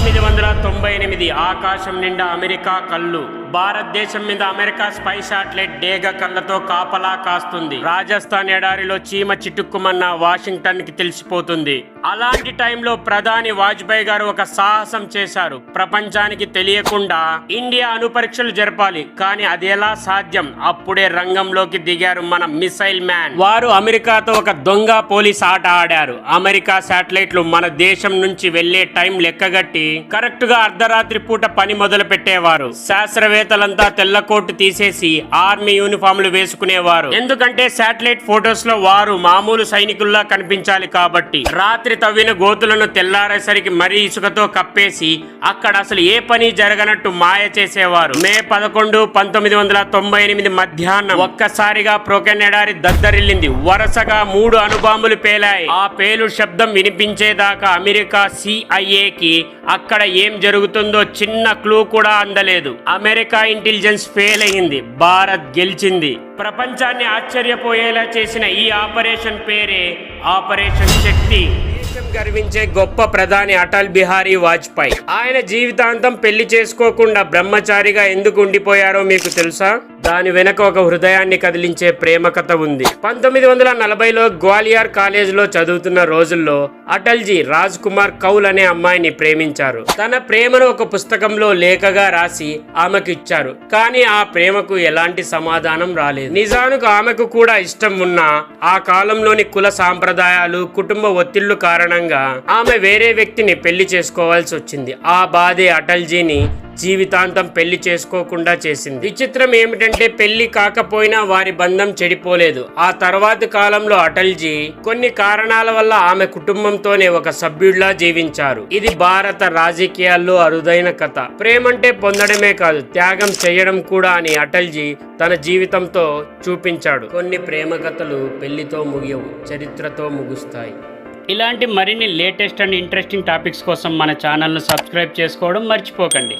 1998 ఆకాశం నిండా అమెరికా కళ్ళు. భారతదేశం మీద అమెరికా స్పై శాటిలైట్ డేగ కళ్ళతో కాపలా కాస్తుంది. రాజస్థాన్ ఎడారిలో చీమ చిటుక్కుమన్న వాషింగ్టన్ కి తెలిసిపోతుంది. అలాంటి టైంలో ప్రధాని వాజ్పేయి గారు ఒక సాహసం చేశారు. ప్రపంచానికి తెలియకుండా ఇండియా అణు పరీక్షలు జరపాలి, కానీ అది ఎలా సాధ్యం? అప్పుడే రంగంలోకి దిగారు మన మిసైల్ మ్యాన్. వారు అమెరికాతో ఒక దొంగ పోలీస్ ఆట ఆడారు. అమెరికా శాటిలైట్లు మన దేశం నుంచి వెళ్లే టైం లెక్కగట్టి కరెక్ట్ గా అర్ధరాత్రి పూట పని మొదలు పెట్టేవారు. శాస్త్రవేత్తలంతా తెల్ల కోటు తీసేసి ఆర్మీ యూనిఫామ్లు వేసుకునేవారు. ఎందుకంటే శాటిలైట్ ఫోటోస్ లో వారు మామూలు సైనికుల్లా కనిపించాలి కాబట్టి. రాత్రి తవ్విన గోతులను తెల్లారేసరికి మరీ ఇసుకతో కప్పేసి అక్కడ అసలు ఏ పని జరగనట్టు మాయ చేసేవారు. మే 11, 1998 మధ్యాహ్నం ఒక్కసారిగా ప్రొకెన్ ఎడారి దద్దరిల్లింది. వరుసగా 3 అణుబాంబులు పేలాయి. ఆ పేలు శబ్దం వినిపించేదాకా అమెరికా సిఐఏకి అక్కడ ఏం జరుగుతుందో చిన్న క్లూ కూడా అందలేదు. అమెరికా ఇంటెలిజెన్స్ ఫెయిల్ అయింది, భారత్ గెలిచింది. ప్రపంచాన్ని ఆశ్చర్యపోయేలా చేసిన ఈ ఆపరేషన్ పేరే ఆపరేషన్ శక్తి. దేశం గర్వించే గొప్ప ప్రధాని అటల్ బిహారీ వాజ్పేయి. ఆయన జీవితాంతం పెళ్లి చేసుకోకుండా బ్రహ్మచారిగా ఎందుకు ఉండిపోయారో మీకు తెలుసా? దాని వెనక ఒక హృదయాన్ని కదిలించే ప్రేమ కథ ఉంది. 1940లో గ్వాలియర్ కాలేజీలో చదువుతున్న రోజుల్లో అటల్జీ రాజ్ కుమార్ కౌల్ అనే అమ్మాయిని ప్రేమించారు. తన ప్రేమను ఒక పుస్తకంలో లేఖగా రాసి ఆమెకు ఇచ్చారు. కానీ ఆ ప్రేమకు ఎలాంటి సమాధానం రాలేదు. నిజానికి ఆమెకు కూడా ఇష్టం ఉన్నా ఆ కాలంలోని కుల సాంప్రదాయాలు, కుటుంబ ఒత్తిళ్లు కారణంగా ఆమె వేరే వ్యక్తిని పెళ్లి చేసుకోవాల్సి వచ్చింది. ఆ బాధే అటల్జీని జీవితాంతం పెళ్లి చేసుకోకుండా చేసింది. విచిత్రం ఏమిటంటే పెళ్లి కాకపోయినా వారి బంధం చెడిపోలేదు. ఆ తర్వాతి కాలంలో అటల్జీ కొన్ని కారణాల వల్ల ఆమె కుటుంబంతోనే ఒక సభ్యుడిలా జీవించారు. ఇది భారత రాజకీయాల్లో అరుదైన కథ. ప్రేమంటే పొందడమే కాదు, త్యాగం చేయడం కూడా అని అటల్జీ తన జీవితంతో చూపించాడు. కొన్ని ప్రేమ కథలు పెళ్లితో ముగియవు, చరిత్రతో ముగుస్తాయి. ఇలాంటి మరిన్ని లేటెస్ట్ అండ్ ఇంట్రెస్టింగ్ టాపిక్స్ కోసం మన ఛానల్ను సబ్స్క్రైబ్ చేసుకోవడం మర్చిపోకండి.